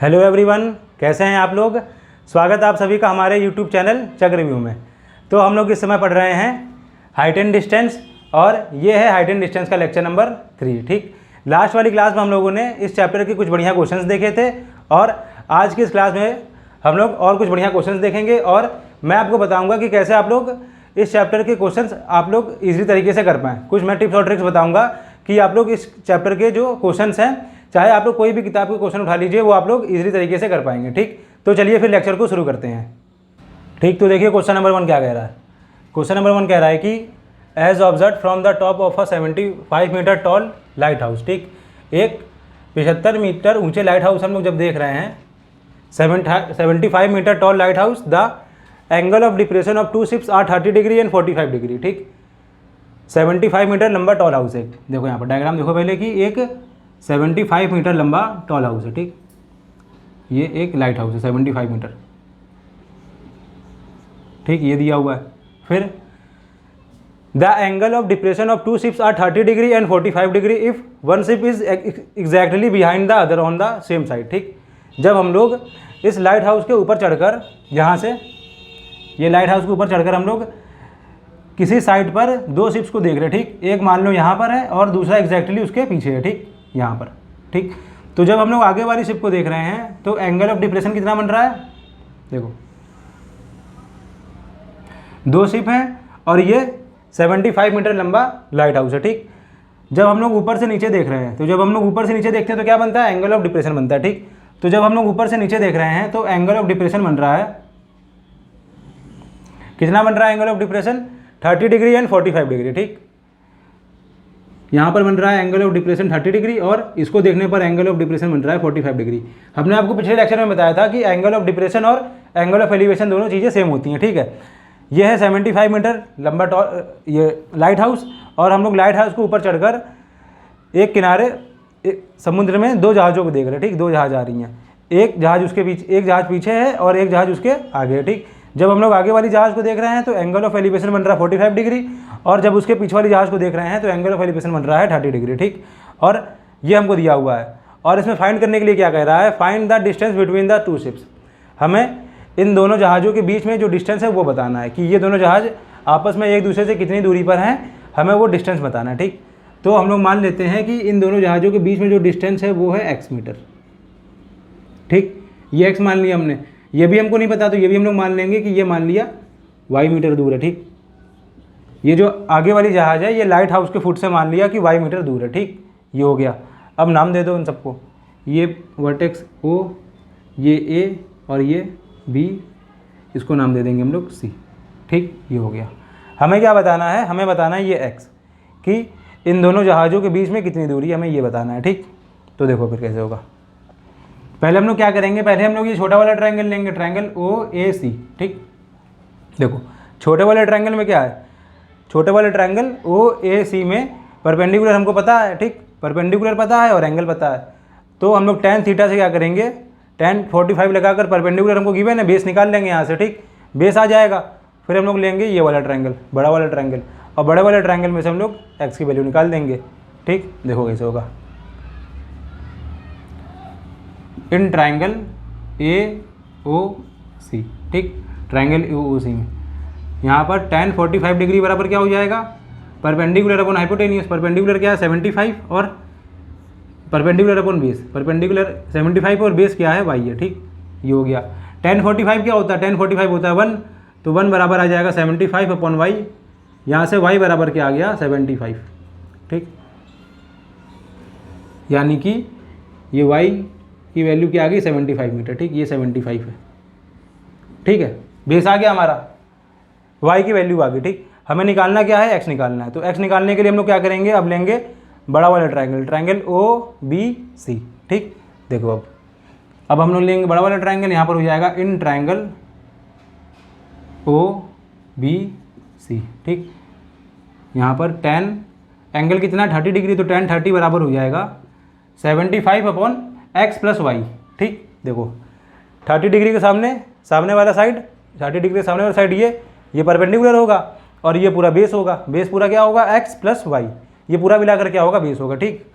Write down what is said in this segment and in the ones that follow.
Hello everyone, कैसे हैं आप लोग। स्वागत है आप सभी का हमारे यूट्यूब चैनल चक रिव्यू में। तो हम लोग इस समय पढ़ रहे हैं हाइट एंड डिस्टेंस और ये है हाइट एंड डिस्टेंस का लेक्चर नंबर 3। ठीक, लास्ट वाली क्लास में हम लोगों ने इस चैप्टर के कुछ बढ़िया क्वेश्चंस देखे थे और आज की इस क्लास में हम लोग और कुछ बढ़िया क्वेश्चंस देखेंगे और मैं आपको बताऊँगा कि कैसे आप लोग इस चैप्टर के क्वेश्चंस आप लोग ईजी तरीके से कर पाएँ। कुछ मैं टिप्स और ट्रिक्स बताऊँगा कि आप लोग इस चैप्टर के जो क्वेश्चंस हैं, चाहे आप लोग कोई भी किताब के क्वेश्चन उठा लीजिए, वो आप लोग इजीली तरीके से कर पाएंगे। ठीक, तो चलिए फिर लेक्चर को शुरू करते हैं। ठीक, तो देखिए क्वेश्चन नंबर 1 क्या कह रहा है। क्वेश्चन नंबर 1 कह रहा है कि as observe from the top of a 75 metre tall light house. ठीक, एक 75 मीटर ऊंचे लाइट हाउस हम लोग जब देख रहे हैं, 75 metre tall light house, the angle of depression of two ships are 30 degree and 45 degree. ठीक, 75 मीटर लंबा टॉल हाउस है। देखो यहाँ पर डायग्राम देखो पहले कि एक 75 मीटर लंबा टॉल हाउस है। ठीक, ये एक लाइट हाउस है 75 मीटर। ठीक, ये दिया हुआ है। फिर the angle of depression of two ships are 30 degree and 45 degree if one ship is exactly behind the other on the same side. ठीक, जब हम लोग इस लाइट हाउस के ऊपर चढ़कर, यहाँ से ये लाइट हाउस के ऊपर चढ़कर हम लोग किसी साइड पर दो शिप्स को देख रहे हैं। ठीक, एक मान लो यहाँ पर है और दूसरा एग्जैक्टली उसके पीछे है। ठीक, यहाँ पर। ठीक, तो जब हम लोग आगे वाली शिप को देख रहे हैं तो एंगल ऑफ डिप्रेशन कितना बन रहा है, देखो दो शिप हैं और ये 75 मीटर लंबा लाइट हाउस है। ठीक, जब हम लोग ऊपर से नीचे देख रहे हैं, तो जब हम लोग ऊपर से नीचे देखते हैं तो क्या बनता है, एंगल ऑफ डिप्रेशन बनता है। ठीक, तो जब हम लोग ऊपर से नीचे देख रहे हैं तो एंगल ऑफ डिप्रेशन बन रहा है, कितना बन रहा है angle of depression, 30 degree and 45 degree. ठीक, यहाँ पर बन रहा है एंगल ऑफ डिप्रेशन 30 डिग्री और इसको देखने पर एंगल ऑफ डिप्रेशन बन रहा है 45 डिग्री। हमने आपको पिछले लेक्चर में बताया था कि एंगल ऑफ डिप्रेशन और एंगल ऑफ एलिवेशन दोनों चीज़ें सेम होती हैं। ठीक है, यह है 75 मीटर लंबा ये लाइट हाउस और हम लोग लाइट हाउस को ऊपर चढ़कर एक किनारे समुद्र में दो जहाज़ों को देख रहे हैं। ठीक, दो जहाज़ आ रही हैं, एक जहाज़ उसके पीछे, एक जहाज़ पीछे है और एक जहाज़ उसके आगे है। ठीक, जब हम लोग आगे वाली जहाज़ को देख रहे हैं तो एंगल ऑफ एलिवेशन बन रहा है 45 डिग्री और जब उसके पीछे वाली जहाज़ को देख रहे हैं तो एंगल ऑफ एलिवेशन बन रहा है 30 डिग्री। ठीक, और ये हमको दिया हुआ है और इसमें फाइंड करने के लिए क्या कह रहा है, find the distance between the two ships. हमें इन दोनों जहाज़ों के बीच में जो डिस्टेंस है वो बताना है कि ये दोनों जहाज़ आपस में एक दूसरे से कितनी दूरी पर हैं, हमें वो डिस्टेंस बताना है। ठीक, तो हम लोग मान लेते हैं कि इन दोनों जहाज़ों के बीच में जो डिस्टेंस है वो है x मीटर। ठीक, ये x मान लिया हमने, ये भी हमको नहीं पता तो ये भी हम लोग मान लेंगे कि ये मान लिया y मीटर दूर है। ठीक, ये जो आगे वाली जहाज़ है ये लाइट हाउस के फुट से मान लिया कि y मीटर दूर है। ठीक, ये हो गया। अब नाम दे दो इन सबको, ये वर्टेक्स O, ये A और ये B, इसको नाम दे देंगे हम लोग C। ठीक, ये हो गया। हमें क्या बताना है, हमें बताना है ये x कि इन दोनों जहाज़ों के बीच में कितनी दूरी है, हमें ये बताना है। ठीक, तो देखो फिर कैसे होगा। पहले हम लोग क्या करेंगे, पहले हम लोग ये छोटा वाला ट्रायंगल लेंगे, ट्रायंगल OAC। ठीक, देखो छोटे वाले ट्रायंगल में क्या है, छोटे वाले ट्रायंगल OAC में परपेंडिकुलर हमको पता है। ठीक, परपेंडिकुलर पता है और एंगल पता है, तो हम लोग tan थीटा से क्या करेंगे, tan 45 लगाकर परपेंडिकुलर हमको गिवन है, बेस निकाल लेंगे यहाँ से। ठीक, बेस आ जाएगा, फिर हम लोग लेंगे ये वाला ट्रायंगल, बड़ा वाला ट्रायंगल, और बड़े वाले ट्रायंगल में से हम लोग x की वैल्यू निकाल देंगे। ठीक, देखो कैसे होगा। इन ट्रायंगल AOC, ठीक, ट्रायंगल AOC में यहाँ पर tan 45 डिग्री बराबर क्या हो जाएगा, परपेंडिकुलर अपॉन हाइपोटेनियस। परपेंडिकुलर क्या है 75 और परपेंडिकुलर अपॉन बेस, परपेंडिकुलर 75 और बेस क्या है y है। ठीक, ये हो गया। tan 45 क्या होता है, tan 45 होता है 1, तो 1 बराबर आ जाएगा 75 अपॉन y, यहाँ से y बराबर क्या आ गया 75। ठीक, यानी कि ये y की वैल्यू क्या आ गई 75 मीटर। ठीक, ये 75 है। ठीक है, बेस आ गया हमारा, y की वैल्यू आ गई। ठीक, हमें निकालना क्या है, x निकालना है, तो x निकालने के लिए हम लोग क्या करेंगे, अब लेंगे बड़ा वाला ट्रायंगल, ट्रायंगल OBC। ठीक, देखो अब हम लोग लेंगे बड़ा वाला ट्रायंगल, यहाँ पर हो जाएगा इन ट्रायंगल OBC। ठीक, यहाँ पर tan एंगल कितना 30 डिग्री, तो tan 30 बराबर हो जाएगा 75 अपॉन x प्लस वाई। ठीक, देखो 30 डिग्री के सामने वाला साइड, 30 डिग्री के सामने वाला साइड ये परपेंडिकुलर होगा और ये पूरा बेस होगा, बेस पूरा क्या होगा x प्लस वाई, ये पूरा मिलाकर क्या होगा बेस होगा। ठीक,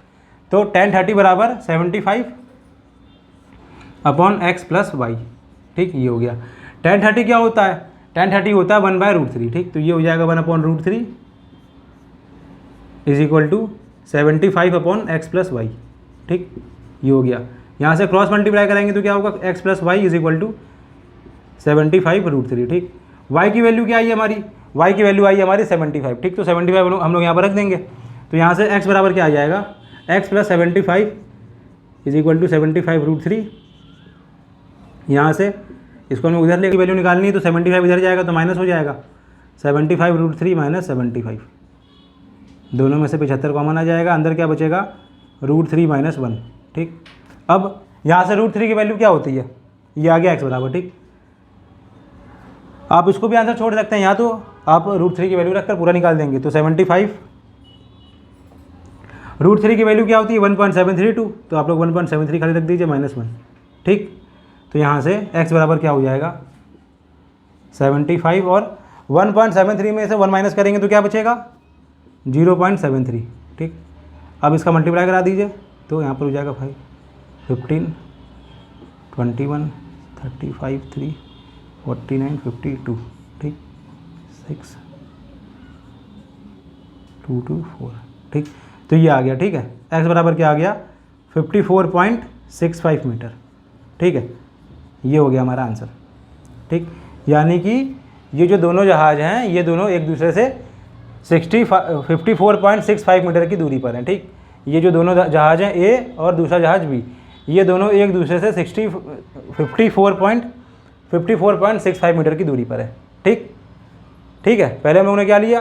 तो tan 30 बराबर 75 अपॉन एक्स प्लस वाई, ठीक, ये हो गया। tan 30 क्या होता है, tan 30 होता है 1/√3, ठीक, तो ये हो जाएगा 1/√3 is equal to 75 upon x plus y, ठीक, ये हो गया। यहाँ से क्रॉस मल्टीप्लाई करेंगे तो क्या होगा, x plus y is equal to 75√3, ठीक। y की वैल्यू क्या आई हमारी, y की वैल्यू आई हमारी 75, ठीक, तो 75 हम लोग यहाँ पर रख देंगे। तो यहाँ से x बराबर क्या आ जाएगा, x plus 75 is equal to 75√3। यहाँ से इसको हमें उधर लेके वैल्यू निकालनी है, तो 75 इधर जाएगा तो माइनस हो जाएगा, 75√3 माइनस 75, दोनों में से 75 कॉमन आ जाएगा, अंदर क्या बचेगा, √3 माइनस 1, ठीक। अब यहाँ से √3 की वैल्यू क्या होती है, ये आ गया x बराबर, ठीक। आप इसको भी आंसर छोड़ सकते हैं, यहाँ तो आप √3 की वैल्यू रखकर पूरा निकाल देंगे। तो 75 √3 की वैल्यू क्या होती है 1.732, तो आप लोग 1.73 खाली रख दीजिए -1, ठीक। तो यहाँ से x बराबर क्या हो जाएगा 75, और 1.73 में से 1 माइनस करेंगे तो क्या बचेगा 0.73, ठीक। अब इसका मल्टीप्लाई करा दीजिए, तो यहाँ पर हो जाएगा 5, 15, 21, 35, 3, 49, 52, ठीक, 6, 2, 2, 4, ठीक। तो ये आ गया, ठीक है, x बराबर क्या आ गया 54.65 मीटर, ठीक है, ये हो गया हमारा आंसर, ठीक। यानी कि ये जो दोनों जहाज़ हैं ये दोनों एक दूसरे से 54.65 मीटर की दूरी पर हैं, ठीक। ये जो दोनों जहाज़ हैं A और दूसरा जहाज़ B, ये दोनों एक दूसरे से 54.65 मीटर की दूरी पर है, ठीक, ठीक है। पहले हम लोगों ने क्या लिया,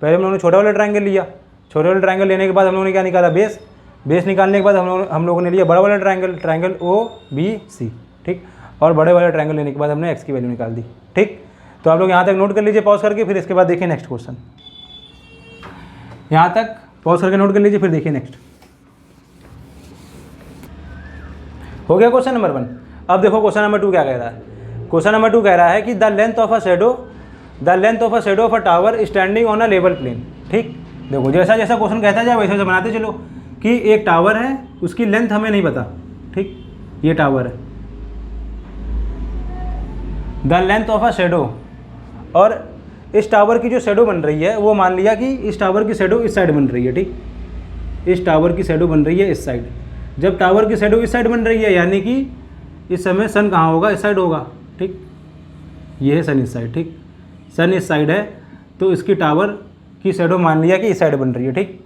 पहले हम लोगों ने छोटा वाला ट्रायंगल लिया, छोटे वाले ट्रायंगल लेने के बाद हम लोगों ने क्या निकाला, बेस, बेस निकालने के बाद हम लोगों ने लिया बड़ा वाला ट्रायंगल OBC, ठीक, और बड़े वाले ट्रायंगल लेने के बाद हमने x की वैल्यू निकाल दी, ठीक। तो आप लोग यहाँ तक नोट कर लीजिए पॉज करके, फिर इसके बाद देखिए नेक्स्ट क्वेश्चन, यहाँ तक पॉज करके नोट कर लीजिए, फिर देखिए नेक्स्ट। हो गया क्वेश्चन नंबर 1। अब देखो क्वेश्चन नंबर 2 क्या कह रहा है। क्वेश्चन नंबर 2 कह रहा है कि the length of a shadow of a tower standing on a level plane, ठीक। देखो जैसा जैसा क्वेश्चन कहता जाए वैसे वैसे बनाते चलो, कि एक टावर है, उसकी लेंथ हमें नहीं पता, ठीक, ये टावर है, the length of a shadow, और इस टावर की जो शेडो बन रही है वो मान लिया कि इस टावर की शेडो इस साइड बन रही है, ठीक, इस टावर की शेडो बन रही है इस साइड। जब टावर की शेडो इस साइड बन रही है यानी कि इस समय सन कहाँ होगा, इस साइड होगा, ठीक, ये है सन इस साइड, ठीक, सन इस साइड है, तो इसकी टावर की शेडो मान लिया कि इस साइड बन रही है, ठीक।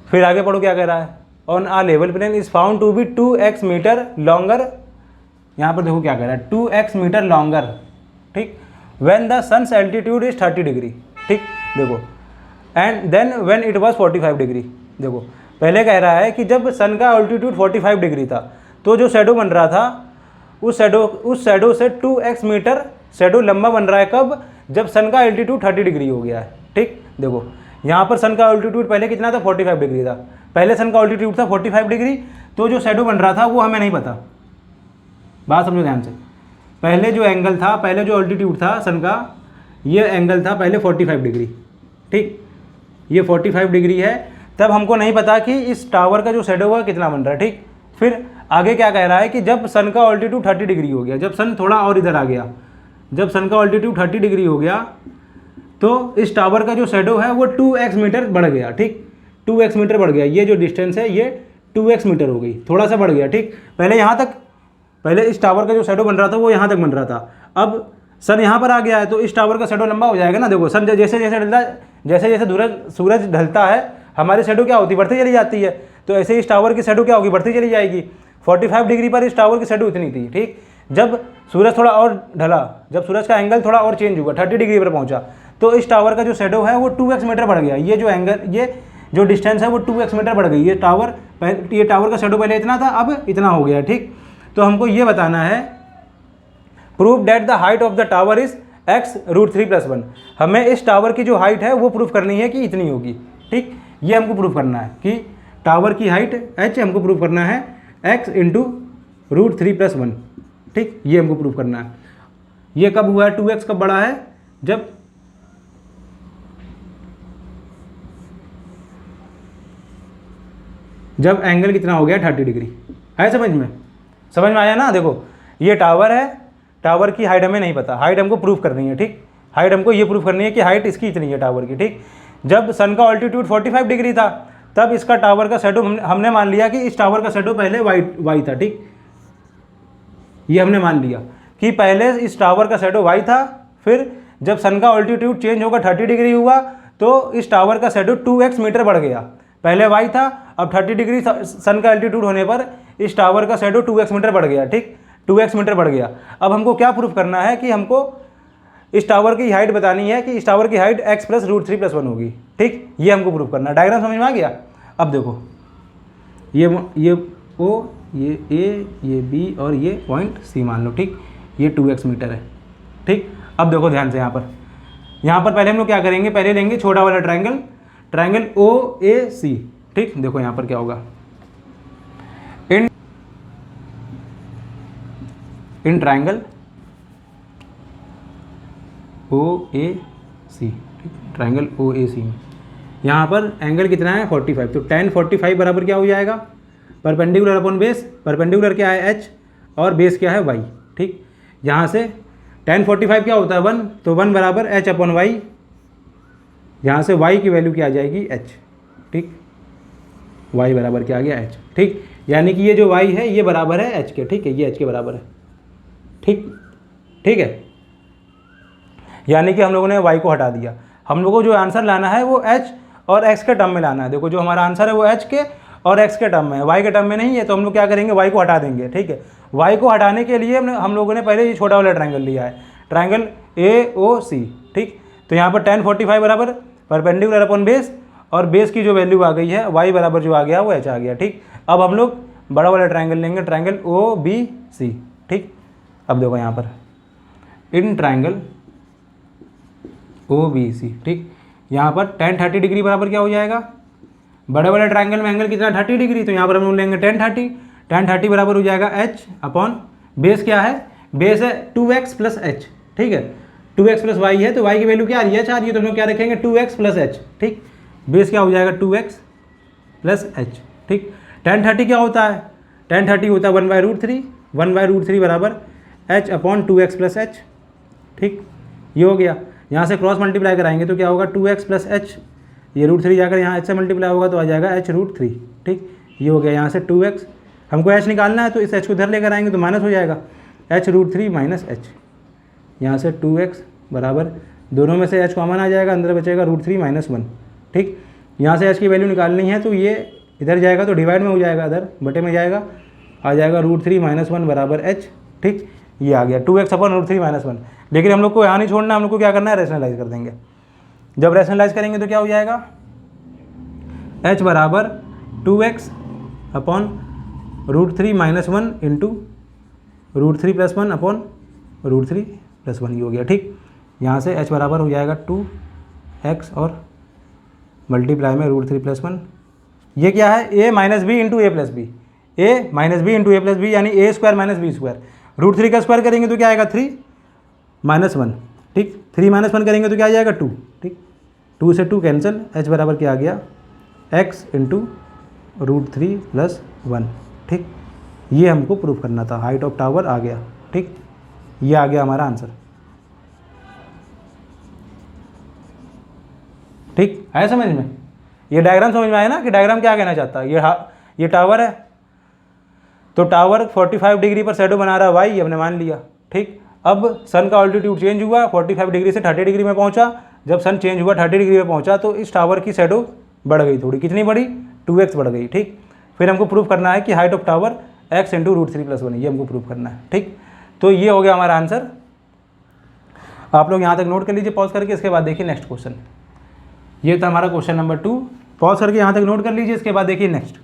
फिर आगे पढ़ो क्या कह रहा है, on a level plane is found to be 2x metre longer, यहाँ पर देखो क्या कह रहा है 2x मीटर लॉन्गर, ठीक, when the sun's altitude is 30 degree, ठीक, देखो, and then when it was 45 degree. देखो पहले कह रहा है कि जब सन का अल्टीट्यूड 45 डिग्री था तो जो शेडो बन रहा था उस शेडो से 2x मीटर शेडो लंबा बन रहा है, कब, जब सन का अल्टीट्यूड 30 डिग्री हो गया है, ठीक। देखो यहाँ पर सन का अल्टीट्यूड पहले कितना था 45 डिग्री था, पहले सन का अल्टीट्यूड था 45 डिग्री, तो जो शेडो बन रहा था वो हमें नहीं पता, बात समझो ध्यान से। पहले जो एंगल था, पहले जो अल्टीट्यूड था सन का, ये एंगल था पहले 45 डिग्री, ठीक, ये 45 डिग्री है, तब हमको नहीं पता कि इस टावर का जो शेडो है कितना बन रहा है, ठीक। फिर आगे क्या कह रहा है कि जब सन का अल्टीट्यूड 30 डिग्री हो गया, जब सन थोड़ा और इधर आ गया, जब सन का अल्टीट्यूड 30 डिग्री हो गया तो इस टावर का जो शेडो है वो 2x मीटर बढ़ गया, ठीक, 2x मीटर बढ़ गया, ये जो डिस्टेंस है ये 2x मीटर हो गई, थोड़ा सा बढ़ गया, ठीक। पहले यहाँ तक, पहले इस टावर का जो शेडो बन रहा था वो यहाँ तक बन रहा था, अब सन यहाँ पर आ गया है तो इस टावर का शेडो लंबा हो जाएगा ना। देखो सन जैसे जैसे ढलता, जैसे जैसे सूरज ढलता है हमारी शेडो क्या होती है, बढ़ती चली जाती है, तो ऐसे इस टावर की शेडो क्या होगी, बढ़ती चली जाएगी। 45 डिग्री पर इस टावर की शेडो इतनी थी, ठीक। जब सूरज थोड़ा और ढला, जब सूरज का एंगल थोड़ा और चेंज हुआ, 30 डिग्री पर पहुंचा, तो इस टावर का जो शेडो है वो 2x मीटर बढ़ गया, ये जो एंगल, ये जो डिस्टेंस है वो 2x मीटर बढ़ गई। ये टावर का शेडो पहले इतना था, अब इतना हो गया, ठीक। तो हमको ये बताना है, prove that the height of the tower is x √3 + 1, हमें इस टावर की जो हाइट है वो प्रूफ करनी है कि इतनी होगी, ठीक। ये हमको प्रूफ करना है कि टावर की हाइट h हमको प्रूफ करना है x × √3 + 1, ठीक, ये हमको प्रूफ करना है। ये कब हुआ है, 2x कब बढ़ा है, जब एंगल कितना हो गया 30 डिग्री, है समझ में, समझ में आया ना। देखो ये टावर है, टावर की हाइट हमें नहीं पता, हाइट हमको प्रूफ करनी है, ठीक। हाइट हमको ये प्रूफ करनी है कि हाइट इसकी इतनी है टावर की, ठीक। जब सन का ऑल्टीट्यूड 45 डिग्री था तब इसका टावर का शैडो हमने मान लिया कि इस टावर का शैडो पहले वाई था, ठीक। ये हमने मान लिया कि पहले इस टावर का शैडो वाई था, फिर जब सन का ऑल्टीट्यूड चेंज होकर 30 डिग्री हुआ तो इस टावर का शैडो 2x मीटर बढ़ गया। पहले वाई था, अब 30 डिग्री सन का एल्टीट्यूड होने पर इस टावर का शैडो 2x मीटर बढ़ गया, ठीक। 2x मीटर बढ़ गया। अब हमको क्या प्रूफ करना है कि हमको इस टावर की हाइट बतानी है कि इस टावर की हाइट x + √3 + 1 होगी, ठीक। ये हमको प्रूफ करना है। डायग्राम समझ में आ गया। अब देखो ये O, ये A, ये B और ये पॉइंट C मान लो, ठीक। ये 2x मीटर है, ठीक। अब देखो ध्यान से, यहाँ पर पहले हम लोग क्या करेंगे, पहले लेंगे छोटा वाला ट्रायंगल, ट्रायंगल OAC, ठीक। देखो यहाँ पर क्या होगा, इन ट्रायंगल OAC, ठीक। ट्रायंगल OAC में यहाँ पर एंगल कितना है 45, तो tan 45 बराबर क्या हो जाएगा, परपेंडिकुलर अपॉन बेस, परपेंडिकुलर क्या है h और बेस क्या है y, ठीक। यहाँ से tan 45 क्या होता है 1, तो 1 बराबर h/y, यहाँ से y की वैल्यू क्या आ जाएगी h, ठीक। y बराबर क्या आ गया h, ठीक। यानी कि ये जो y है ये बराबर है h के, ठीक है। ये h के बराबर है, ठीक, ठीक है। यानी कि हम लोगों ने y को हटा दिया। हम लोगों को जो आंसर लाना है वो h और x के टर्म में लाना है। देखो जो हमारा आंसर है वो h के और x के टर्म में है, y के टर्म में नहीं है, तो हम लोग क्या करेंगे, y को हटा देंगे, ठीक है। y को हटाने के लिए हम लोगों ने पहले ये छोटा वाला ट्रायंगल लिया है, ट्रायंगल AOC, ठीक। तो यहाँ पर tan 45 बराबर परपेंडिकुलर अपॉन बेस, और बेस की जो वैल्यू आ गई है y बराबर जो आ गया वो h आ गया, ठीक। अब हम लोग बड़ा वाला ट्रायंगल लेंगे, ट्रायंगल OBC, ठीक। अब देखो यहाँ पर इन ट्रायंगल OBC, ठीक। यहाँ पर tan 30 डिग्री बराबर क्या हो जाएगा, बड़े वाले ट्रायंगल में एंगल कितना 30 डिग्री, तो यहाँ पर हम लोग लेंगे tan 30 बराबर हो जाएगा h अपॉन बेस क्या है, बेस है 2x + h, ठीक है। 2x + y है तो y की वैल्यू क्या आ रही है, h आ रही है, तो हम लोग क्या रखेंगे 2x + h, ठीक। बेस क्या हो जाएगा 2x + h, ठीक। tan 30 क्या होता है, tan 30 होता है 1/√3, 1/√3 बराबर h अपॉन 2x + h, ठीक। ये हो गया। यहाँ से क्रॉस मल्टीप्लाई कराएंगे तो क्या होगा 2x + h, ये √3 जाकर यहाँ h से मल्टीप्लाई होगा तो आ जाएगा h√3, ठीक। ये हो गया। यहाँ से 2x, हमको h निकालना है तो इस h को इधर लेकर आएंगे तो माइनस हो जाएगा h√3 - h। यहाँ से 2x बराबर, दोनों में से h कॉमन आ जाएगा, अंदर बचेगा √3 - 1, ठीक। यहाँ से h की वैल्यू निकालनी है तो ये इधर जाएगा तो डिवाइड में हो जाएगा, इधर बटे में जाएगा, आ जाएगा √3 - 1 बराबर h, ठीक। ये आ गया 2x अपॉन √3 - 1। लेकिन हम लोग को यहाँ नहीं छोड़ना, हम लोग को क्या करना है, रैशनलाइज कर देंगे। जब रैशनलाइज करेंगे तो क्या हो जाएगा, h बराबर 2x अपॉन √3 - 1 इंटू √3 + 1 अपॉन √3 + 1, ये हो गया, ठीक। यहाँ से h बराबर हो जाएगा 2x और मल्टीप्लाई में √3 + 1, ये क्या है a - b into a + b, a - b into a + b यानी a² - b²। √3 का स्क्वायर करेंगे तो क्या आएगा 3 - 1, ठीक। 3 - 1 करेंगे तो क्या आ जाएगा 2, ठीक। 2 से 2 कैंसिल, h बराबर क्या आ गया x इंटू √3 + 1, ठीक। ये हमको प्रूफ करना था, हाइट ऑफ टावर आ गया, ठीक। ये आ गया हमारा आंसर, ठीक है। समझ में, ये डायग्राम समझ में आया ना कि डायग्राम क्या कहना चाहता है। ये टावर है, तो टावर 45 डिग्री पर शैडो बना रहा है वाई, हमने मान लिया, ठीक। अब सन का ऑल्टीट्यूड चेंज हुआ, 45 डिग्री से 30 डिग्री में पहुंचा। जब सन चेंज हुआ 30 डिग्री में पहुंचा तो इस टावर की शैडो बढ़ गई थोड़ी, कितनी बढ़ी 2x बढ़ गई, ठीक। फिर हमको प्रूफ करना है कि height of tower x into √3 + 1, ये हमको प्रूफ करना है, ठीक। तो ये हो गया हमारा आंसर। आप लोग यहाँ तक नोट कर लीजिए पॉज करके, इसके बाद देखिए नेक्स्ट क्वेश्चन। ये था हमारा क्वेश्चन नंबर 2, पॉज करके यहाँ तक नोट कर लीजिए, इसके बाद देखिए नेक्स्ट,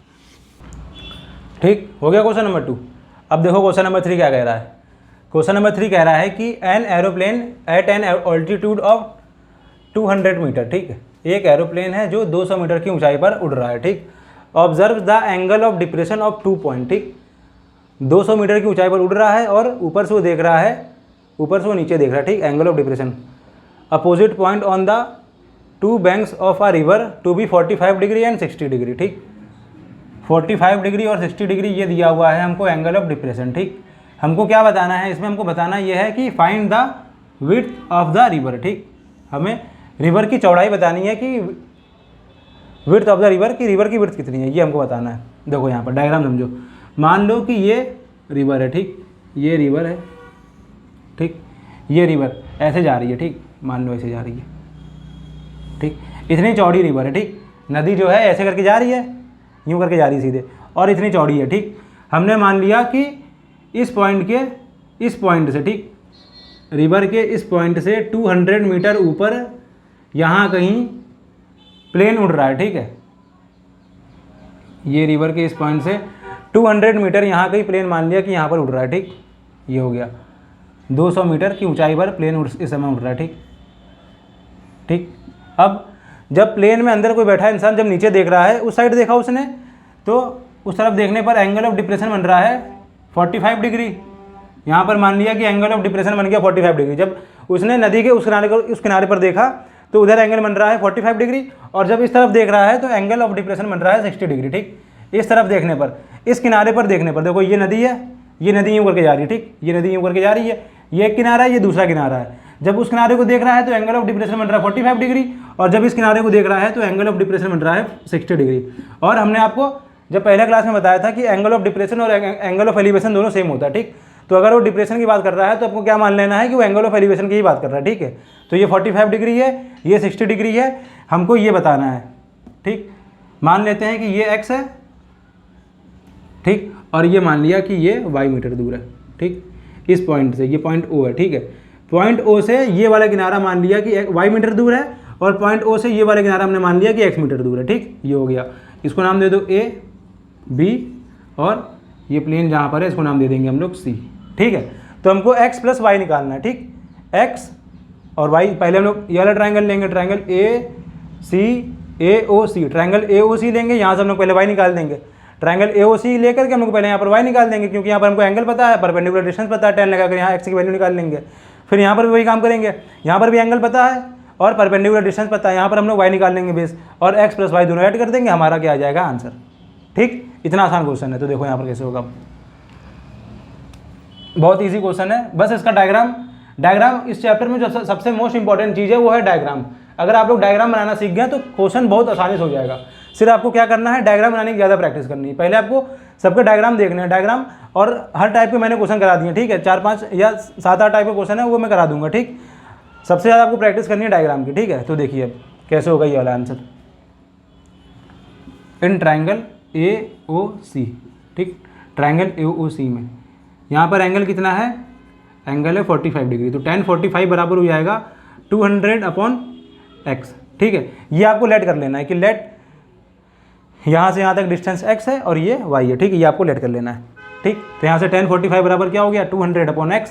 ठीक। हो गया क्वेश्चन नंबर 2। अब देखो क्वेश्चन नंबर 3 क्या कह रहा है। क्वेश्चन नंबर 3 कह रहा है कि an aeroplane at an altitude of 200 metre, ठीक है। एक एरोप्लेन है जो 200 मीटर की ऊंचाई पर उड़ रहा है, ठीक। Observe the angle of depression of 2 point, ठीक। 200 मीटर की ऊंचाई पर उड़ रहा है और ऊपर से वो देख रहा है, ऊपर से वो नीचे देख रहा है, ठीक। Angle of depression opposite point on the 2 banks of a river to be 45 degree and 60 degree, ठीक। 45 डिग्री और 60 डिग्री ये दिया हुआ है हमको एंगल ऑफ डिप्रेशन। ठीक, हमको क्या बताना है इसमें, हमको बताना ये है कि find the width of the river. ठीक, हमें रिवर की चौड़ाई बतानी है कि विड्थ ऑफ द रिवर की विड्थ कितनी है, ये हमको बताना है। देखो यहाँ पर डायग्राम समझो, मान लो कि ये रिवर है। ठीक, ये रिवर है। ठीक, ये रिवर ऐसे जा रही है। ठीक, मान लो ऐसे जा रही है। ठीक, इतनी चौड़ी रिवर है। ठीक, नदी जो है ऐसे करके जा रही है, यूँ करके जा रही है सीधे, और इतनी चौड़ी है। ठीक, हमने मान लिया कि इस पॉइंट से, ठीक, रिवर के इस पॉइंट से 200 मीटर ऊपर यहाँ कहीं प्लेन उड़ रहा है। ठीक है, ये रिवर के इस पॉइंट से 200 मीटर यहाँ कहीं प्लेन मान लिया कि यहाँ पर उड़ रहा है। ठीक, ये हो गया 200 मीटर की ऊंचाई पर प्लेन इस समय उड़ रहा है। ठीक, ठीक, अब जब प्लेन में अंदर कोई बैठा इंसान जब नीचे देख रहा है, उस साइड देखा उसने, तो उस तरफ देखने पर एंगल ऑफ डिप्रेशन बन रहा है 45 डिग्री। यहाँ पर मान लिया कि एंगल ऑफ डिप्रेशन बन गया 45 डिग्री। जब उसने नदी के उस किनारे पर देखा तो उधर एंगल बन रहा है 45 डिग्री, और जब इस तरफ देख रहा है तो एंगल ऑफ डिप्रेशन बन रहा है 60 डिग्री। ठीक, इस तरफ देखने पर, इस किनारे पर देखने पर, देखो ये नदी है, ये नदी यूँ करके जा रही है। ठीक, ये नदी यूँ करके जा रही है, ये एक किनारा है, ये दूसरा किनारा है। जब उस किनारे को देख रहा है तो एंगल ऑफ डिप्रेशन बन रहा है 45 डिग्री, और जब इस किनारे को देख रहा है तो एंगल ऑफ डिप्रेशन बन रहा है 60 डिग्री। और हमने आपको जब पहले क्लास में बताया था कि एंगल ऑफ डिप्रेशन और एंगल ऑफ एलिवेशन दोनों सेम होता है। ठीक, तो अगर वो डिप्रेशन की बात कर रहा है तो आपको क्या मान लेना है कि वो एंगल ऑफ एलिवेशन की ही बात कर रहा है। ठीक है, तो ये 45 डिग्री है, ये 60 डिग्री है, हमको ये बताना है। ठीक, मान लेते हैं कि ये x है। ठीक, और ये मान लिया कि ये y मीटर दूर है। ठीक, इस पॉइंट से, ये पॉइंट O है। ठीक है, पॉइंट O से ये वाला किनारा मान लिया कि y मीटर दूर है, और पॉइंट O से ये वाला किनारा हमने मान लिया कि x मीटर दूर है। ठीक, ये हो गया, इसको नाम दे दो A, B, और ये प्लेन जहाँ पर है इसको नाम दे देंगे हम लोग C। ठीक है, तो हमको x प्लस वाई निकालना है। ठीक, x और y, पहले हम लोग ये वाला ट्राइंगल लेंगे, ट्राइंगल ACAOC, ट्राइंगल AOC लेंगे, यहाँ से हम लोग पहले y निकाल देंगे। ट्राइंगल AOC लेकर के हम लोग पहले यहाँ पर y निकाल देंगे, क्योंकि यहाँ पर हमको एंगल पता है, परपेंडिकुलर डिस्टेंस पता है, 10 लगाकर यहाँ x की वैल्यू निकाल लेंगे। फिर यहाँ पर भी वही काम करेंगे, यहाँ पर भी एंगल पता है और परपेंडिकुलर डिस्टेंस पता है, यहाँ पर हम लोग y निकाल लेंगे बेस, और x प्लस वाई दोनों ऐड कर देंगे, हमारा क्या आ जाएगा आंसर। ठीक, इतना आसान क्वेश्चन है। तो देखो यहाँ पर कैसे होगा, बहुत इजी क्वेश्चन है। बस इसका डायग्राम इस चैप्टर में जो सबसे मोस्ट इंपॉर्टेंट चीज़ है वो है डायग्राम। अगर आप लोग डायग्राम बनाना सीख गए तो क्वेश्चन बहुत आसानी से हो जाएगा। सिर्फ आपको क्या करना है, डायग्राम बनाने की ज़्यादा प्रैक्टिस करनी है। पहले आपको सबके डायग्राम देखने हैं, डायग्राम, और हर टाइप के मैंने क्वेश्चन करा दिए। ठीक है, 4-5 या 7-8 टाइप के क्वेश्चन है वो मैं करा दूंगा। ठीक, सबसे ज़्यादा आपको प्रैक्टिस करनी है डायग्राम की। ठीक है, तो देखिए अब कैसे होगा ये वाला आंसर। इन ट्राइंगल AOC, ठीक, ट्राइंगल AOC में यहाँ पर एंगल कितना है, एंगल है 45 डिग्री, तो tan 45 बराबर हो जाएगा 200/x। ठीक है, ये आपको लेट कर लेना है कि लेट यहाँ से यहाँ तक डिस्टेंस x है और ये y है। ठीक है, ये आपको लेट कर लेना है। ठीक, तो यहाँ से tan 45 बराबर क्या हो गया 200/x,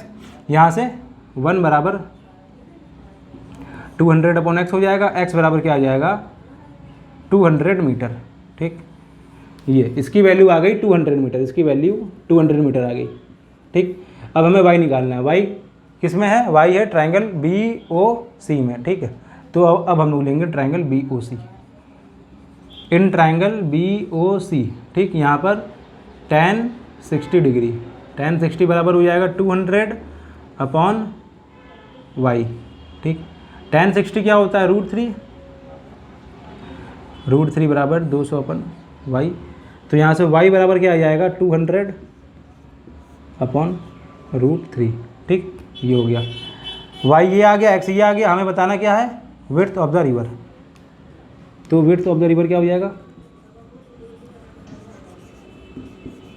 यहाँ से 1 बराबर 200/x हो जाएगा, x बराबर क्या आ जाएगा 200 मीटर। ठीक, ये इसकी वैल्यू आ गई 200 मीटर, इसकी वैल्यू 200 मीटर आ गई। ठीक, अब हमें y निकालना है। y किस में है, y है ट्राइंगल BOC में। ठीक है, तो अब हम लोग लेंगे triangle BOC। In triangle BOC, ठीक, यहाँ पर tan 60 डिग्री, tan 60 बराबर हो जाएगा 200/y। ठीक, tan 60 क्या होता है √3 बराबर 200/y। तो यहाँ से y बराबर क्या आ जाएगा 200/√3। ठीक, ये हो गया, y ये आ गया, x ये आ गया। हमें बताना क्या है, विड्थ ऑफ द रिवर। तो विड्थ ऑफ द रिवर क्या हो जाएगा,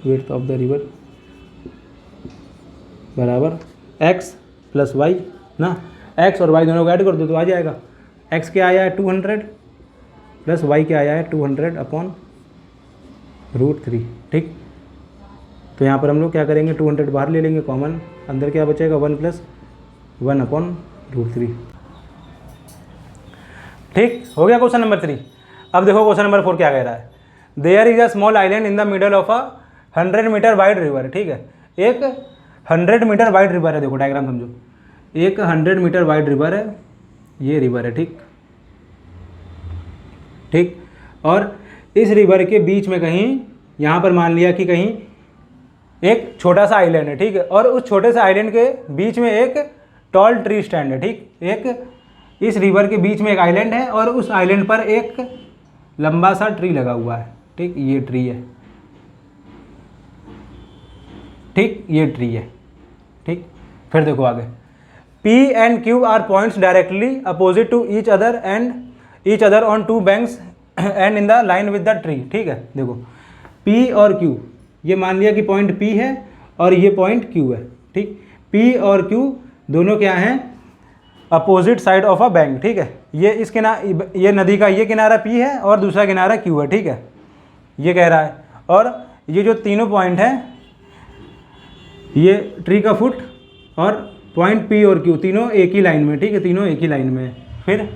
विड्थ ऑफ द रिवर बराबर x प्लस वाई ना, x और y दोनों को ऐड कर दो तो आ जाएगा। x क्या आया है 200 प्लस y क्या आया है 200/√3। ठीक, तो यहाँ पर हम लोग क्या करेंगे 200 बाहर ले लेंगे कॉमन, अंदर क्या बचेगा 1 + 1/√3। ठीक, हो गया क्वेश्चन नंबर 3। अब देखो क्वेश्चन नंबर 4 क्या कह रहा है। There is a small island in the middle of a 100 metre wide river. ठीक है, एक 100 मीटर वाइड रिवर है। देखो डायग्राम समझो, एक 100 मीटर वाइड रिवर है, ये रिवर है। ठीक, ठीक, और इस रिवर के बीच में कहीं यहाँ पर मान लिया कि कहीं एक छोटा सा आइलैंड है, ठीक है, और उस छोटे से आइलैंड के बीच में एक टॉल ट्री स्टैंड है, ठीक, एक इस रिवर के बीच में एक आइलैंड है और उस आइलैंड पर एक लंबा सा ट्री लगा हुआ है, ठीक, ये ट्री है, ठीक, ये ट्री है, ठीक। फिर देखो आगे, P and Q are points directly opposite to each other on two banks and in the line with the tree, ठीक है। देखो P और Q, ये मान लिया कि पॉइंट P है और ये पॉइंट Q है, ठीक। P और Q दोनों क्या हैं, opposite side of a bank, ठीक है। ये नदी का ये किनारा P है और दूसरा किनारा Q है, ठीक है, ये कह रहा है। और ये जो तीनों पॉइंट हैं, ये ट्री का फुट और पॉइंट P और Q तीनों एक ही लाइन में, ठीक है, तीनों एक ही लाइन में है। फिर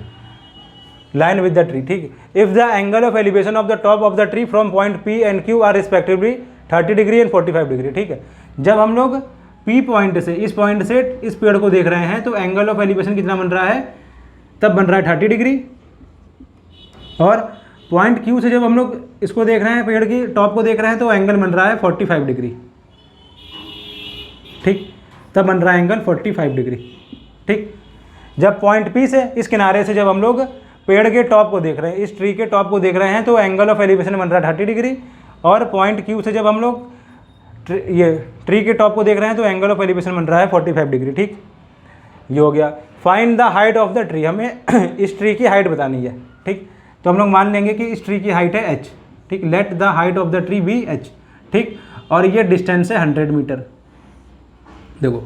लाइन विद द ट्री, ठीक। If the angle of elevation of the top of the tree from point P and Q are respectively 30 degree and 45 degree, ठीक है। जब हम लोग P पॉइंट से इस पेड़ को देख रहे हैं तो एंगल ऑफ एलिवेशन कितना बन रहा है, तब बन रहा है 30 डिग्री। और पॉइंट Q से जब हम लोग इसको देख रहे हैं, पेड़ की टॉप को देख रहे हैं, तो एंगल बन रहा है 45 डिग्री, ठीक, तब बन रहा है एंगल 45 डिग्री, ठीक। जब पॉइंट P से इस किनारे से जब हम लोग पेड़ के टॉप को देख रहे हैं, इस ट्री के टॉप को देख रहे हैं, तो एंगल ऑफ एलिवेशन बन रहा है 30 डिग्री। और पॉइंट Q से जब हम लोग ये ट्री के टॉप को देख रहे हैं, तो एंगल ऑफ एलिवेशन बन रहा है 45 डिग्री, ठीक। ये हो गया। Find the height of the tree, हमें इस ट्री की हाइट बतानी है, ठीक। तो हम लोग मान लेंगे कि इस ट्री की हाइट है h, ठीक। Let the height of the tree be h, ठीक। और ये डिस्टेंस है 100 मीटर। देखो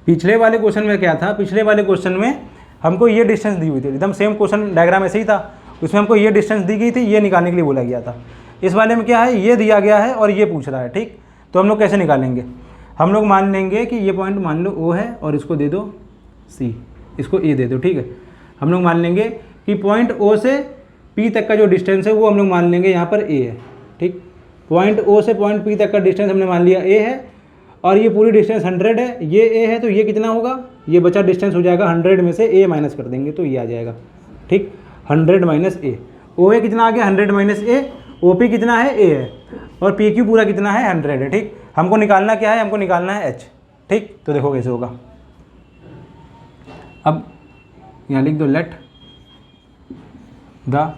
पिछले वाले क्वेश्चन में क्या था, पिछले वाले क्वेश्चन में हमको ये डिस्टेंस दी हुई थी, एकदम सेम क्वेश्चन डायग्राम ऐसे ही था, उसमें हमको ये डिस्टेंस दी गई थी, ये निकालने के लिए बोला गया था। इस वाले में क्या है, ये दिया गया है और ये पूछ रहा है, ठीक। तो हम लोग कैसे निकालेंगे, हम लोग मान लेंगे कि ये पॉइंट मान लो O है और इसको दे दो C, इसको A दे दो, ठीक है। हम लोग मान लेंगे कि पॉइंट O से P तक का जो डिस्टेंस है वो हम लोग मान लेंगे यहाँ पर A है, ठीक। पॉइंट O से पॉइंट P तक का डिस्टेंस हमने मान लिया A है और ये पूरी डिस्टेंस 100 है, ये A है, तो ये कितना होगा, ये बचा डिस्टेंस हो जाएगा 100 में से A माइनस कर देंगे तो ये आ जाएगा, ठीक। 100 माइनस A, OA कितना आ गया 100 माइनस A, OP कितना है A है और PQ पूरा कितना है 100 है, ठीक। हमको निकालना क्या है, हमको निकालना है H, ठीक। तो देखो कैसे होगा, अब यहाँ लिख दो let the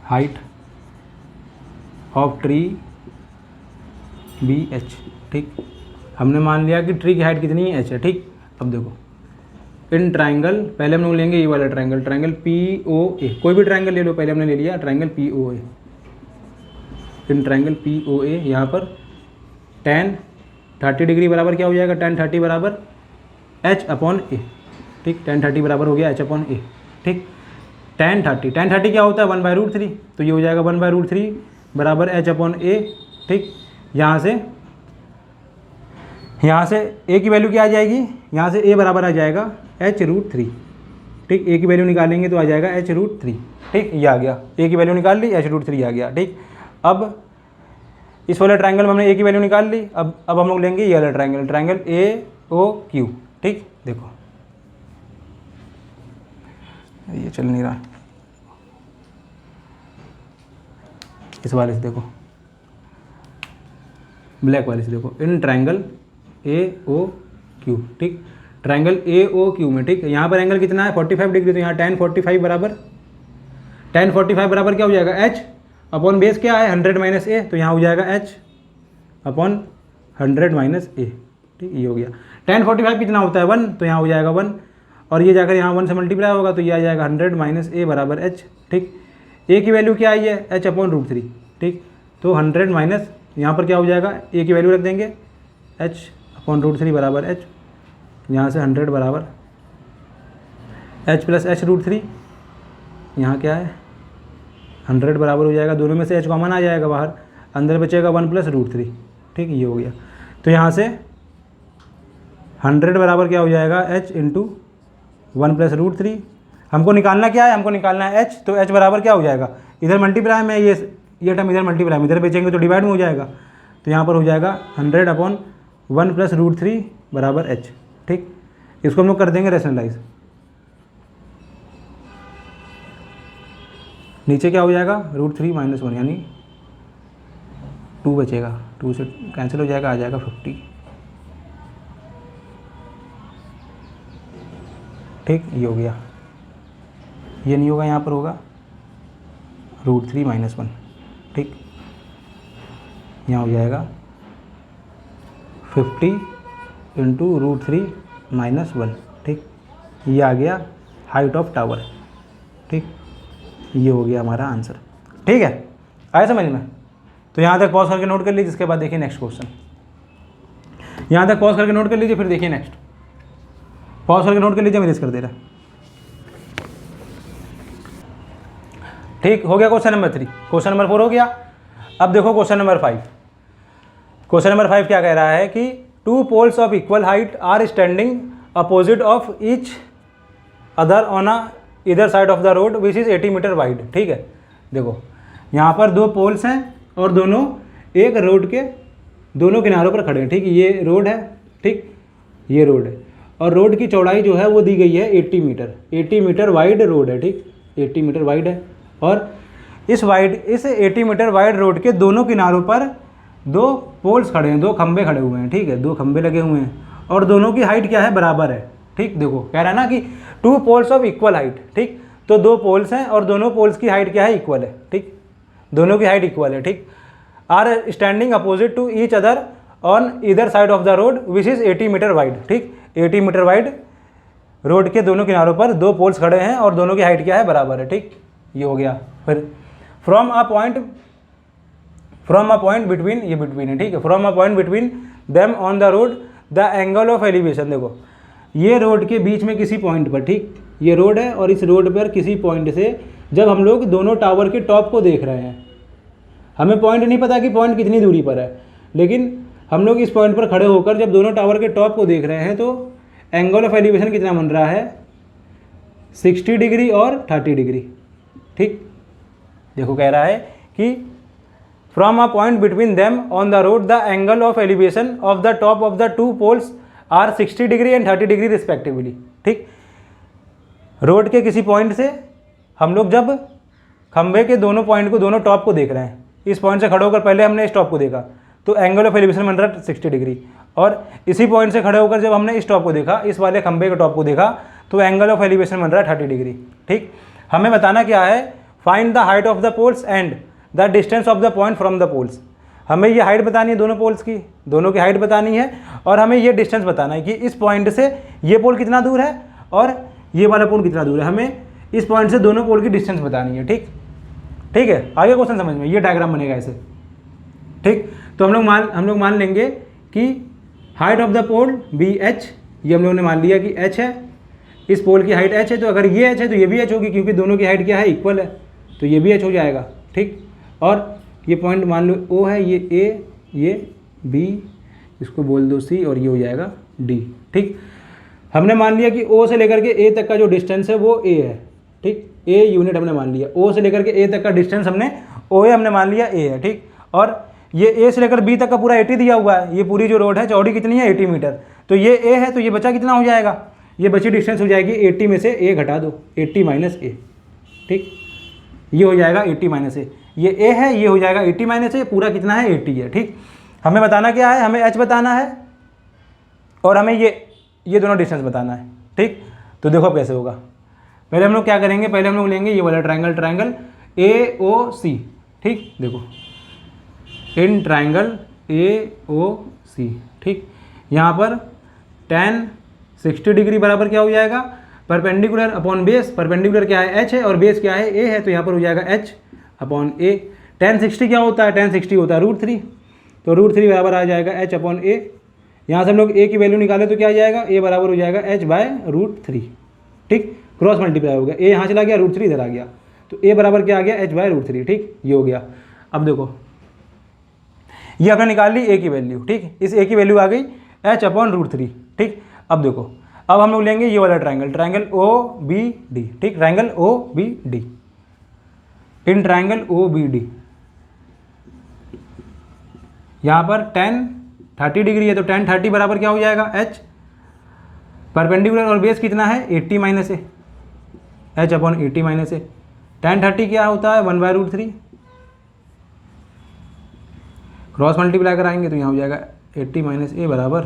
height of tree be H, ठीक। हमने मान लिया कि ट्री की हाइट कितनी है H है, ठीक। अब देखो इन ट्राइंगल, पहले हम लोग लेंगे ये वाला ट्राइंगल, ट्राइंगल POA, कोई भी ट्राइंगल ले लो, पहले हमने ले लिया triangle POA। In triangle POA यहाँ पर tan 30 डिग्री बराबर क्या हो जाएगा, tan 30 बराबर H अपॉन A, ठीक। tan 30 बराबर हो गया H अपॉन A, ठीक। tan 30 क्या होता है 1/√3, तो ये हो जाएगा 1/√3 बराबर H अपॉन A, ठीक। यहाँ से A की वैल्यू क्या आ जाएगी, यहाँ से A बराबर आ जाएगा H√3, ठीक। A की वैल्यू निकालेंगे तो आ जाएगा H√3, ठीक। ये आ गया, A की वैल्यू निकाल ली, H√3 आ गया, ठीक। अब इस वाले ट्रायंगल में हमने A की वैल्यू निकाल ली, अब हम लोग लेंगे ये वाला ट्रायंगल, ट्रायंगल AOQ, ठीक। देखो ये चल नहीं रहा, इस वाले से देखो, ब्लैक वाले से देखो, इन ट्रायंगल AOQ, ठीक। ट्रायंगल AOQ में, ठीक, यहाँ पर एंगल कितना है 45 डिग्री, तो यहाँ tan 45 बराबर क्या हो जाएगा H अपॉन बेस क्या है 100 माइनस A, तो यहाँ हो जाएगा H अपॉन 100 माइनस A, ठीक। ये हो गया। tan 45 कितना होता है 1, तो यहाँ हो जाएगा 1 और ये जाकर यहाँ 1 से मल्टीप्लाई होगा तो ये आ जाएगा 100 माइनस A बराबर H, ठीक। A की वैल्यू क्या आई है H अपॉन √3, ठीक। तो 100 माइनस यहाँ पर क्या हो जाएगा, A की वैल्यू रख देंगे H अपॉन √3 बराबर H, यहाँ से 100 बराबर H प्लस H√3, यहाँ क्या है 100 बराबर हो जाएगा, दोनों में से H कॉमन आ जाएगा बाहर, अंदर बचेगा 1 प्लस √3, ठीक। ये हो गया। तो यहाँ से 100 बराबर क्या हो जाएगा H इंटू 1 प्लस √3। हमको निकालना क्या है, हमको निकालना है H, तो H बराबर क्या हो जाएगा, इधर मल्टीप्लाई में ये टर्म इधर मल्टीप्लाई में, इधर बेचेंगे तो डिवाइड में हो जाएगा, तो यहाँ पर हो जाएगा 100 अपॉन 1 प्लस √3 बराबर H, ठीक। इसको हम लोग कर देंगे रेशनलाइज, नीचे क्या हो जाएगा √3 - 1 यानी 2 बचेगा, 2 से कैंसिल हो जाएगा, आ जाएगा 50। ठीक, ये हो गया, ये नहीं होगा, यहाँ पर होगा √3 - 1। ठीक, यहाँ हो जाएगा 50 × √3 - 1। ठीक, ये आ गया हाइट ऑफ टावर। ठीक, ये हो गया हमारा आंसर। ठीक है, आया समझ में? तो यहाँ तक पॉज करके नोट कर लीजिए, इसके बाद देखिए नेक्स्ट क्वेश्चन। यहाँ तक पॉज करके नोट कर लीजिए, फिर देखिए नेक्स्ट। पॉज करके नोट कर लीजिए, मैं रेस कर दे रहा। ठीक, हो गया क्वेश्चन नंबर 3। क्वेश्चन नंबर 4 हो गया। अब देखो क्वेश्चन नंबर 5। क्वेश्चन नंबर 5 क्या कह रहा है कि 2 poles of equal height are standing opposite of each other on इधर side of the road which is 80 metre wide. ठीक है, देखो यहाँ पर 2 पोल्स हैं और दोनों एक रोड के दोनों किनारों पर खड़े हैं। ठीक, ये रोड है, ठीक, ये रोड है, और रोड की चौड़ाई जो है वो दी गई है 80 मीटर। 80 मीटर वाइड रोड है। ठीक, 80 मीटर वाइड है, और इस 80 मीटर वाइड रोड के दोनों किनारों पर 2 पोल्स खड़े हैं, 2 खंबे खड़े हुए हैं। ठीक है, 2 खंबे लगे हुए हैं, और दोनों की हाइट क्या है, बराबर है। ठीक, देखो कह रहा है ना कि 2 पोल्स ऑफ इक्वल हाइट। ठीक, तो 2 पोल्स हैं और दोनों पोल्स की हाइट क्या है, इक्वल है। ठीक, दोनों की हाइट इक्वल है। ठीक, are standing opposite to each other on either side of the road which is 80 metre wide. ठीक, 80 मीटर वाइड रोड के दोनों किनारों पर 2 पोल्स खड़े हैं और दोनों की हाइट क्या है, बराबर है। ठीक, ये हो गया। फिर फ्रॉम अ पॉइंट बिटवीन, ये बिटवीन है। ठीक है, from a point between them on the road the angle of elevation. देखो ये रोड के बीच में किसी पॉइंट पर, ठीक, ये रोड है और इस रोड पर किसी पॉइंट से जब हम लोग दोनों टावर के टॉप को देख रहे हैं, हमें पॉइंट नहीं पता कि पॉइंट कितनी दूरी पर है, लेकिन हम लोग इस पॉइंट पर खड़े होकर जब दोनों टावर के टॉप को देख रहे हैं तो एंगल ऑफ एलिवेशन कितना बन रहा है, 60 डिग्री और 30 डिग्री। ठीक, देखो कह रहा है कि from a point between them on the road the angle of elevation of the top of the 2 poles are 60 degree and 30 degree respectively. ठीक, रोड के किसी पॉइंट से हम लोग जब खंबे के दोनों पॉइंट को, दोनों टॉप को देख रहे हैं, इस पॉइंट से खड़े होकर पहले हमने इस टॉप को देखा तो एंगल ऑफ एलिवेशन बन रहा है 60 डिग्री, और इसी पॉइंट से खड़े होकर जब हमने इस टॉप को देखा, इस वाले खंबे के टॉप को देखा, तो एंगल ऑफ एलिवेशन बन रहा है 30 डिग्री। ठीक, हमें बताना क्या है, find the height of the poles and the distance of the point from the poles. हमें ये हाइट बतानी है दोनों पोल्स की, दोनों की हाइट बतानी है, और हमें ये डिस्टेंस बताना है कि इस पॉइंट से ये पोल कितना दूर है और ये वाला पोल कितना दूर है। हमें इस पॉइंट से दोनों पोल की डिस्टेंस बतानी है। ठीक, ठीक है, आगे क्वेश्चन समझ में, ये डायग्राम बनेगा ऐसे। ठीक, तो हम लोग मान लेंगे कि height of the pole BH, ये हम लोगों ने मान लिया कि H है, इस पोल की हाइट H है, तो अगर ये H है तो ये भी H होगी, क्योंकि दोनों की हाइट क्या है, इक्वल है, तो ये भी H हो जाएगा। ठीक, और ये पॉइंट मान लो O है, ये A, ये B, इसको बोल दो C, और ये हो जाएगा D। ठीक, हमने मान लिया कि O से लेकर के A तक का जो डिस्टेंस है वो A है। ठीक, A यूनिट हमने मान लिया, O से लेकर के A तक का डिस्टेंस हमने मान लिया A है। ठीक, और ये A से लेकर B तक का पूरा 80 दिया हुआ है, ये पूरी जो रोड है चौड़ी कितनी है, 80 मीटर, तो ये A है, तो ये बचा कितना हो जाएगा, ये बची डिस्टेंस हो जाएगी 80 में से A घटा दो, 80 - A। ठीक, ये हो जाएगा 80 - A, ये A है, ये हो जाएगा 80 - A, पूरा कितना है, 80 है। ठीक, हमें बताना क्या है, हमें H बताना है और हमें ये दोनों डिस्टेंस बताना है। ठीक, तो देखो अब कैसे होगा, पहले हम लोग क्या करेंगे, पहले हम लोग लेंगे ये वाला ट्रायंगल AOC। ठीक, देखो इन ट्रायंगल AOC। ठीक, यहाँ पर tan 60 डिग्री बराबर क्या हो जाएगा, परपेंडिकुलर अपॉन बेस, परपेंडिकुलर क्या है, H है, और बेस क्या है, A है, तो यहाँ पर हो जाएगा H अपॉन A। tan 60 क्या होता है, tan 60 होता है √3, तो √3 बराबर आ जाएगा H अपॉन A। यहाँ से हम लोग A की वैल्यू निकाले तो क्या आ जाएगा, A बराबर हो जाएगा H/√3। ठीक, क्रॉस मल्टीप्लाई हो गया, A यहाँ चला गया, √3 इधर आ गया, तो A बराबर क्या आ गया, H/√3। ठीक, ये हो गया। अब देखो ये आपने निकाल ली A की वैल्यू। ठीक, इस A की वैल्यू आ गई H अपॉन √3। ठीक, अब देखो, अब हम लोग लेंगे ये वाला ट्रायंगल OBD। ठीक, triangle OBD, in triangle OBD यहाँ पर tan 30 डिग्री है, तो tan 30 बराबर क्या हो जाएगा, H, परपेंडिकुलर और बेस कितना है, 80 - A, H upon 80 - A। tan 30 क्या होता है, 1/√3, क्रॉस मल्टीप्लाई कराएंगे तो यहाँ हो जाएगा 80 माइनस ए बराबर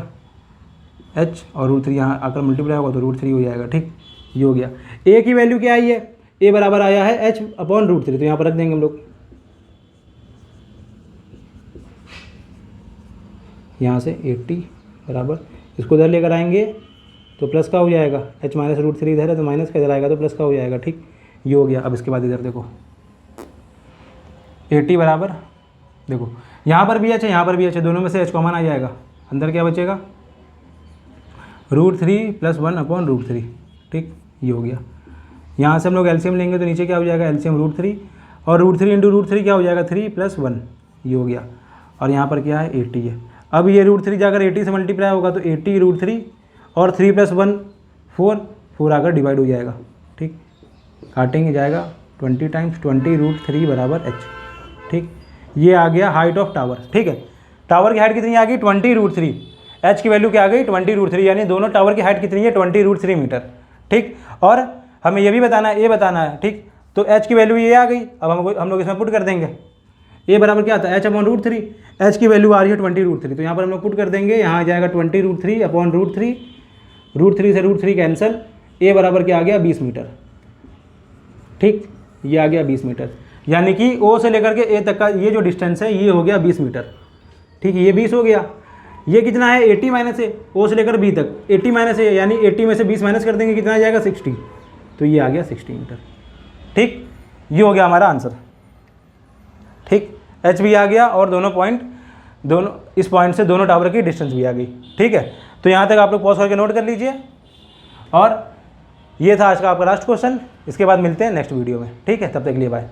एच, और √3 यहाँ आकर मल्टीप्लाई होगा तो √3 हो जाएगा। ठीक, ये हो गया। ए की वैल्यू क्या आई है, ए बराबर आया है एच अपॉन √3, तो यहाँ पर रख देंगे हम लोग। यहाँ से 80 बराबर, इसको इधर लेकर आएंगे तो प्लस का हो जाएगा, एच माइनस √3 इधर है तो माइनस का इधर आएगा तो प्लस का हो जाएगा। ठीक, ये हो गया। अब इसके बाद इधर देखो 80 बराबर, देखो यहाँ पर भी एच है यहाँ पर भी एच है, दोनों में से एच कॉमन आ जाएगा, अंदर क्या बचेगा √3 + 1 अपॉन √3। ठीक, ये हो गया। यहाँ से हम लोग एलसीएम लेंगे तो नीचे क्या हो जाएगा एलसीएम √3, और √3 × √3 क्या हो जाएगा 3 + 1, ये हो गया। और यहाँ पर क्या है 80 है। अब ये √3 जाकर 80 से मल्टीप्लाई होगा तो 80 √3 और 3 + 1 4 आकर डिवाइड हो जाएगा। ठीक, काटेंगे जाएगा 20 × 20 √3 बराबर एच। ठीक, ये आ गया हाइट ऑफ टावर। ठीक है, टावर की हाइट कितनी आ गई 20 √3, एच की वैल्यू क्या आ गई 20 √3, यानी दोनों टावर की हाइट कितनी है 20 √3 मीटर। ठीक, और हमें ये भी बताना है, ये बताना है। ठीक, तो एच की वैल्यू ये आ गई। अब हम लोग इसमें पुट कर देंगे, ए बराबर क्या आता है एच अपॉन √3, एच की वैल्यू आ रही है 20 √3, तो यहाँ पर हम लोग पुट कर देंगे, यहाँ आ जाएगा 20 √3 अपॉन √3, √3 से √3 कैंसिल, ए बराबर क्या आ गया 20 मीटर। ठीक, ये आ गया 20 मीटर, यानी कि ओ से लेकर के ए तक का ये जो डिस्टेंस है ये हो गया 20 मीटर। ठीक है, ये 20 हो गया। ये कितना है 80 माइनस ए, ओ से लेकर बी तक 80 माइनस ए, यानी 80 में से 20 माइनस कर देंगे, कितना आ जाएगा 60, तो ये आ गया 60 मीटर। ठीक, ये हो गया हमारा आंसर। ठीक, एच भी आ गया और दोनों इस पॉइंट से दोनों टावर की डिस्टेंस भी आ गई। ठीक है, तो यहाँ तक आप लोग पॉज करके नोट कर लीजिए। और ये था आज का आपका लास्ट क्वेश्चन, इसके बाद मिलते हैं नेक्स्ट वीडियो में। ठीक है, तब तक के लिए बाय।